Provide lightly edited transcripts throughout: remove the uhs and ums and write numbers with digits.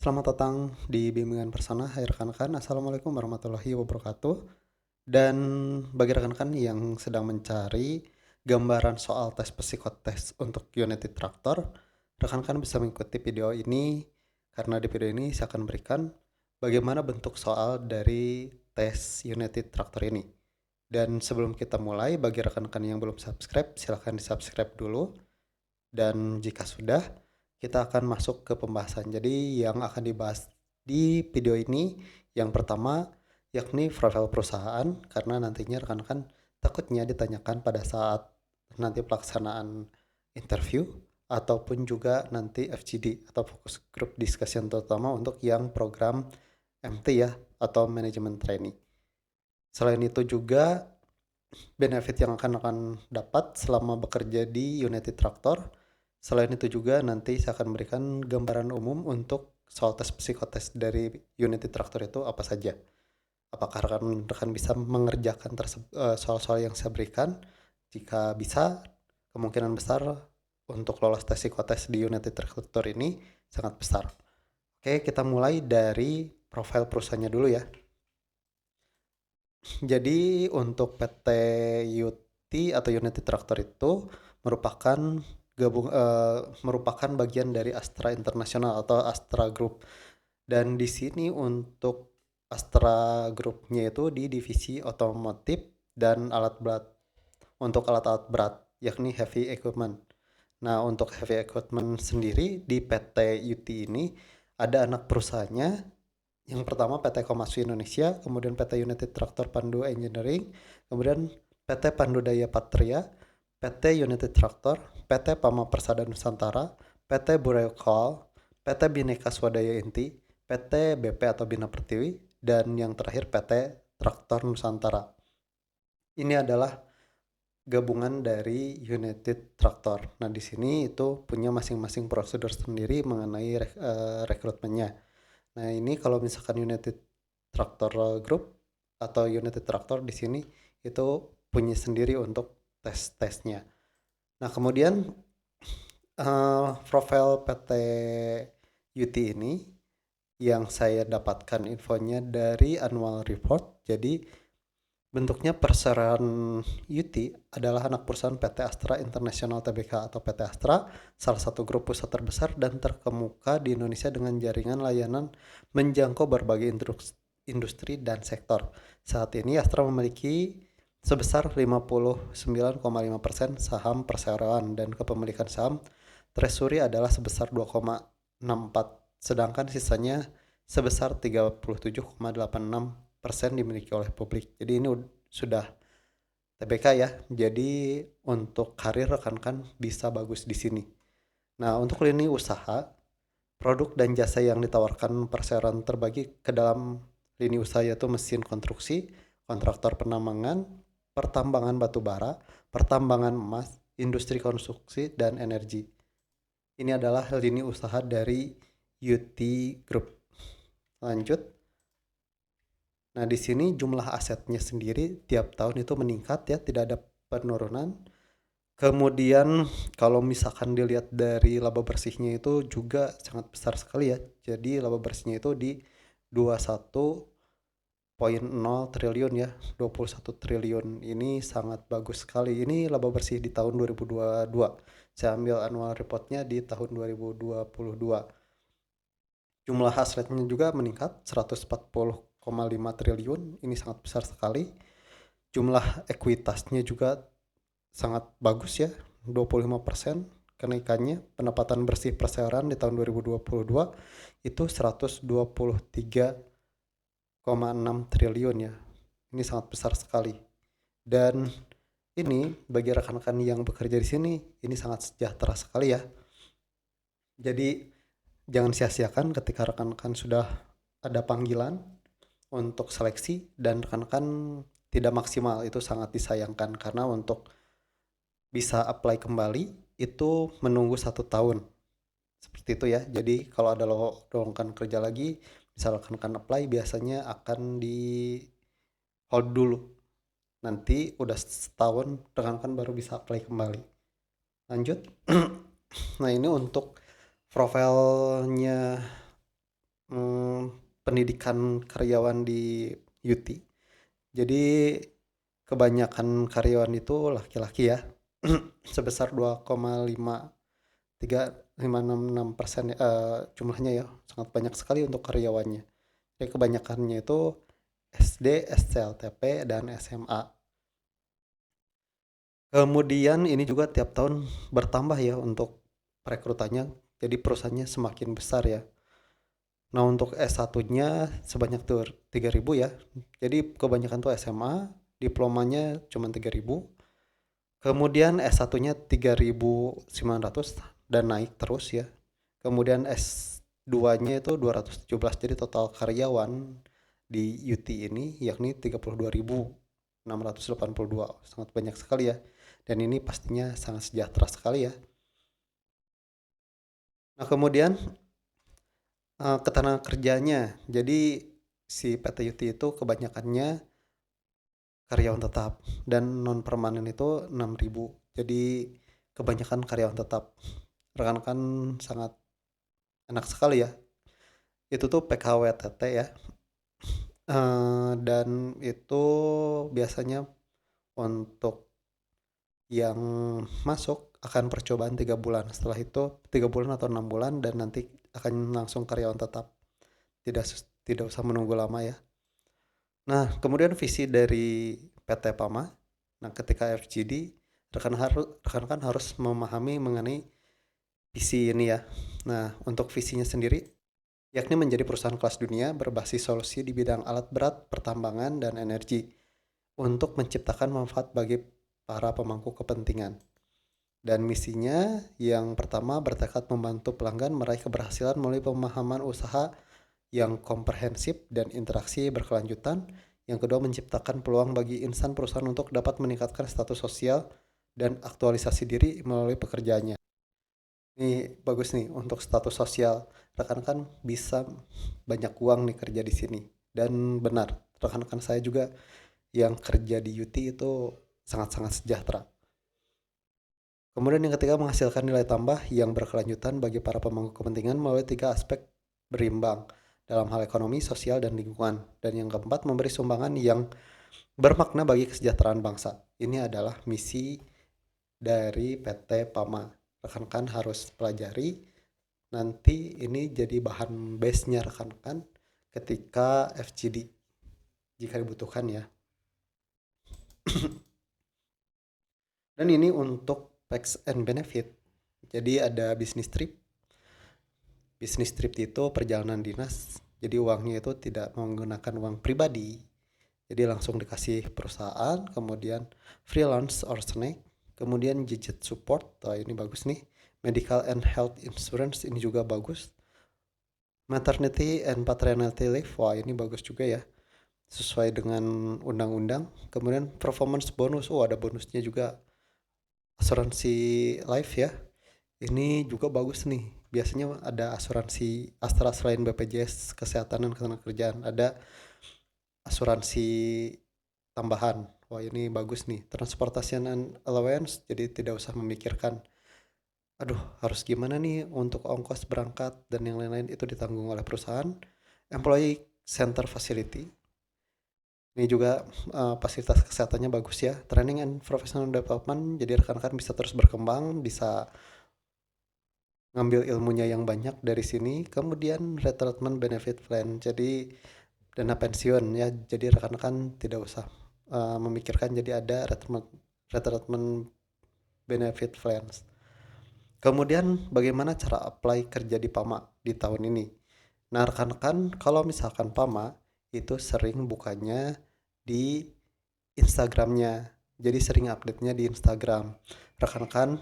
Selamat datang di Bimbingan Persona. Hai rekan-rekan, Assalamualaikum warahmatullahi wabarakatuh. Dan bagi rekan-rekan yang sedang mencari gambaran soal tes psikotes untuk Unity Tractor, rekan-rekan bisa mengikuti video ini karena di video ini saya akan berikan bagaimana bentuk soal dari tes Unity Tractor ini. Dan sebelum kita mulai, bagi rekan-rekan yang belum subscribe, silahkan di-subscribe dulu. Dan jika sudah, kita akan masuk ke pembahasan. Jadi yang akan dibahas di video ini yang pertama yakni profil perusahaan, karena nantinya rekan-rekan takutnya ditanyakan pada saat nanti pelaksanaan interview ataupun juga nanti FGD atau Focus Group Discussion, terutama untuk yang program MT ya atau Management Trainee. Selain itu juga benefit yang akan dapat selama bekerja di United Tractor. Selain itu juga nanti saya akan berikan gambaran umum untuk soal tes psikotes dari United Tractor itu apa saja. Apakah rekan-rekan bisa mengerjakan soal-soal yang saya berikan? Jika bisa, kemungkinan besar untuk lolos tes psikotes di United Tractor ini sangat besar. Oke, kita mulai dari profil perusahaannya dulu ya. Jadi untuk PT UT atau Unity Tractor itu merupakan merupakan bagian dari Astra International atau Astra Group. Dan di sini untuk Astra Group-nya itu di divisi otomotif dan alat berat. Untuk alat-alat berat yakni heavy equipment. Nah, untuk heavy equipment sendiri di PT UT ini ada anak perusahaannya. Yang pertama PT Komatsu Indonesia, kemudian PT United Tractor Pandu Engineering, kemudian PT Pandudaya Patria, PT United Tractor, PT Pama Persada Nusantara, PT Bureokol, PT Bhinneka Swadaya Inti, PT BP atau Bina Pertiwi, dan yang terakhir PT Traktor Nusantara. Ini adalah gabungan dari United Tractor. Nah, di sini itu punya masing-masing prosedur sendiri mengenai rekrutmennya. Nah, ini kalau misalkan United Tractor Group atau United Tractor di sini itu punya sendiri untuk tes-tesnya. Nah, kemudian profil PT UT ini yang saya dapatkan infonya dari annual report. Jadi bentuknya perseroan UT adalah anak perusahaan PT Astra International Tbk atau PT Astra, salah satu grup pusat terbesar dan terkemuka di Indonesia dengan jaringan layanan menjangkau berbagai industri dan sektor. Saat ini Astra memiliki sebesar 59,5% saham perseroan dan kepemilikan saham treasury adalah sebesar 2,64, sedangkan sisanya sebesar 37,86% dimiliki oleh publik. Jadi ini sudah TBK ya. Jadi untuk karir rekan-rekan bisa bagus di sini. Nah, untuk lini usaha, produk dan jasa yang ditawarkan perseroan terbagi ke dalam lini usaha yaitu mesin konstruksi, kontraktor penambangan, pertambangan batu bara, pertambangan emas, industri konstruksi, dan energi. Ini adalah lini usaha dari UT Group. Lanjut. Nah, di sini jumlah asetnya sendiri tiap tahun itu meningkat ya, tidak ada penurunan. Kemudian kalau misalkan dilihat dari laba bersihnya itu juga sangat besar sekali ya. Jadi laba bersihnya itu di 21,0 triliun ya. 21 triliun ini sangat bagus sekali. Ini laba bersih di tahun 2022. Saya ambil annual reportnya di tahun 2022. Jumlah asetnya juga meningkat 140,5 triliun. Ini sangat besar sekali. Jumlah ekuitasnya juga sangat bagus ya, 25% kenaikannya. Pendapatan bersih perseroan di tahun 2022 itu 123,6 triliun ya. Ini sangat besar sekali. Dan ini bagi rekan-rekan yang bekerja di sini ini sangat sejahtera sekali ya. Jadi jangan sia-siakan ketika rekan-rekan sudah ada panggilan untuk seleksi dan rekan-rekan tidak maksimal, itu sangat disayangkan karena untuk bisa apply kembali itu menunggu 1 tahun seperti itu ya. Jadi kalau ada lowongan kerja lagi, misalkan apply biasanya akan di hold dulu, nanti udah setahun rekan-rekan baru bisa apply kembali. Lanjut. Nah, ini untuk profilnya pendidikan karyawan di UT. Jadi kebanyakan karyawan itu laki-laki ya, sebesar 2,536% jumlahnya ya, sangat banyak sekali untuk karyawannya. Jadi kebanyakannya itu SD, STLTP, dan SMA. Kemudian ini juga tiap tahun bertambah ya untuk perekrutannya, jadi perusahaannya semakin besar ya. Nah untuk S1-nya sebanyak 3.000 ya, jadi kebanyakan tuh SMA, diplomanya cuma 3.000, kemudian S1-nya 3.900 dan naik terus ya. Kemudian S2-nya itu 217, jadi total karyawan di UT ini yakni 32.682, sangat banyak sekali ya. Dan ini pastinya sangat sejahtera sekali ya. Nah kemudian ketenaga kerjanya, jadi si PT UT itu kebanyakannya karyawan tetap dan non permanen itu 6.000. Jadi kebanyakan karyawan tetap. Rekan-rekan sangat enak sekali ya. Itu tuh PKWTT ya. Dan itu biasanya untuk yang masuk akan percobaan 3 bulan. Setelah itu 3 bulan atau 6 bulan dan nanti akan langsung karyawan tetap. Tidak tidak usah menunggu lama ya. Nah, kemudian visi dari PT PAMA. Nah, ketika FGD, rekan-rekan harus memahami mengenai visi ini ya. Nah, untuk visinya sendiri, yakni menjadi perusahaan kelas dunia berbasis solusi di bidang alat berat, pertambangan, dan energi untuk menciptakan manfaat bagi para pemangku kepentingan. Dan misinya yang pertama bertekad membantu pelanggan meraih keberhasilan melalui pemahaman usaha yang komprehensif dan interaksi berkelanjutan. Yang kedua, menciptakan peluang bagi insan perusahaan untuk dapat meningkatkan status sosial dan aktualisasi diri melalui pekerjaannya. Ini bagus nih untuk status sosial. Rekan-rekan bisa banyak uang nih kerja di sini. Dan benar, rekan-rekan saya juga yang kerja di UT itu sangat-sangat sejahtera. Kemudian yang ketiga, menghasilkan nilai tambah yang berkelanjutan bagi para pemangku kepentingan melalui 3 aspek berimbang dalam hal ekonomi, sosial, dan lingkungan. Dan yang keempat, memberi sumbangan yang bermakna bagi kesejahteraan bangsa. Ini adalah misi dari PT PAMA. Rekan-rekan harus pelajari, nanti ini jadi bahan base-nya rekan-rekan ketika FGD jika dibutuhkan ya. Dan ini untuk tax and benefit. Jadi ada business trip. Business trip itu perjalanan dinas. Jadi uangnya itu tidak menggunakan uang pribadi. Jadi langsung dikasih perusahaan, kemudian freelance or snack, kemudian gadget support. Ini bagus nih. Medical and health insurance ini juga bagus. Maternity and paternity leave. Wah, ini bagus juga ya. Sesuai dengan undang-undang. Kemudian performance bonus. Ada bonusnya juga. Asuransi life ya. Ini juga bagus nih. Biasanya ada asuransi Astra selain BPJS Kesehatan dan Ketenagakerjaan. Ada asuransi tambahan. Wah ini bagus nih. Transportation and allowance. Jadi tidak usah memikirkan, aduh harus gimana nih untuk ongkos berangkat dan yang lain-lain, itu ditanggung oleh perusahaan. Employee Center Facility. Ini juga fasilitas kesehatannya bagus ya. Training and Professional Development. Jadi rekan-rekan bisa terus berkembang, bisa ngambil ilmunya yang banyak dari sini. Kemudian retirement benefit plan, jadi dana pensiun ya. Jadi rekan-rekan tidak usah memikirkan, jadi ada retirement benefit plans. Kemudian bagaimana cara apply kerja di PAMA di tahun ini. Nah rekan-rekan, kalau misalkan PAMA itu sering bukanya di Instagramnya, jadi sering update-nya di Instagram. Rekan-rekan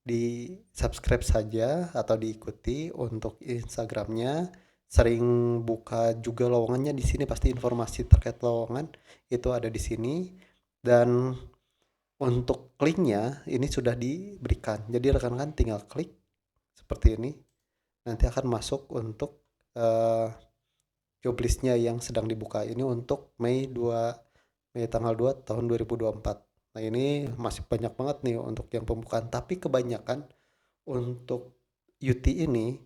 di subscribe saja atau diikuti untuk Instagramnya, sering buka juga lowongannya di sini, pasti informasi terkait lowongan itu ada di sini. Dan untuk linknya ini sudah diberikan, jadi rekan-rekan tinggal klik seperti ini, nanti akan masuk untuk job listnya yang sedang dibuka. Ini untuk Mei tanggal 2 tahun 2024. Nah ini masih banyak banget nih untuk yang pembukaan, tapi kebanyakan untuk UT ini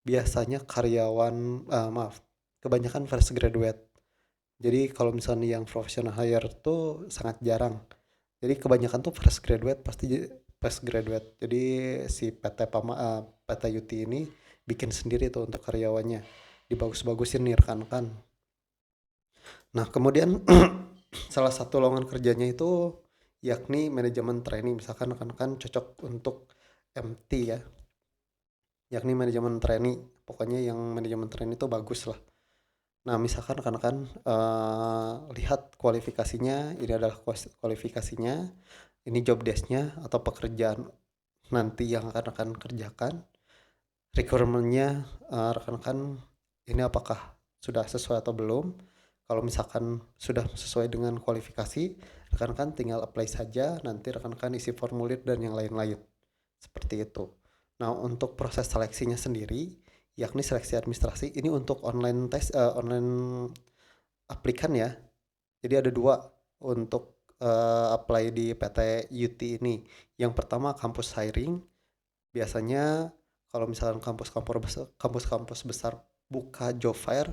biasanya karyawan, kebanyakan fresh graduate. Jadi kalau misalnya yang professional hire tuh sangat jarang. Jadi kebanyakan tuh fresh graduate. Jadi si PT UT ini bikin sendiri tuh untuk karyawannya. Dibagus-bagusin nih rekan-rekan. Nah, kemudian salah satu lowongan kerjanya itu yakni manajemen training. Misalkan rekan-rekan cocok untuk MT ya, yakni manajemen training. Pokoknya yang manajemen training itu bagus lah. Nah, misalkan rekan-rekan lihat kualifikasinya, ini adalah kualifikasinya, ini job desk-nya atau pekerjaan nanti yang akan rekan kerjakan, requirement-nya rekan-rekan ini apakah sudah sesuai atau belum. Kalau misalkan sudah sesuai dengan kualifikasi, rekan-rekan tinggal apply saja, nanti rekan-rekan isi formulir dan yang lain-lain. Seperti itu. Nah, untuk proses seleksinya sendiri, yakni seleksi administrasi, ini untuk online aplikan ya. Jadi ada dua untuk apply di PT UT ini. Yang pertama kampus hiring. Biasanya kalau misalkan kampus-kampus besar buka job fair,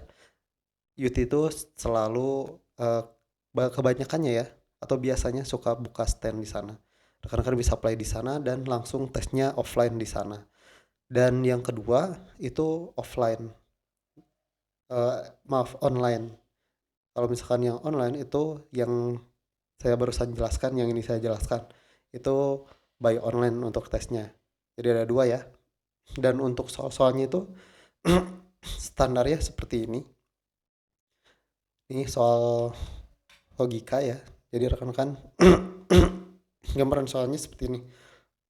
UT itu selalu kebanyakannya ya, atau biasanya suka buka stand di sana. Rekan-rekan bisa apply di sana dan langsung tesnya offline di sana. Dan yang kedua itu offline, maaf online. Kalau misalkan yang online itu yang saya barusan jelaskan, yang ini saya jelaskan itu by online untuk tesnya. Jadi ada dua ya. Dan untuk soal-soalnya itu standarnya seperti ini. Ini soal logika ya. Jadi rekan-rekan gambaran soalnya seperti ini.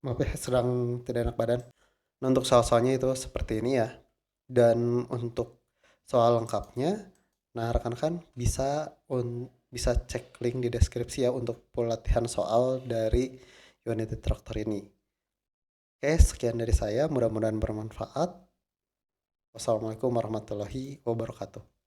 Maaf ya, sedang tidak enak badan. Nah, untuk soal-soalnya itu seperti ini ya. Dan untuk soal lengkapnya, nah rekan-rekan bisa cek link di deskripsi ya untuk pelatihan soal dari Unity Tractor ini. Oke, sekian dari saya. Mudah-mudahan bermanfaat. Wassalamualaikum warahmatullahi wabarakatuh.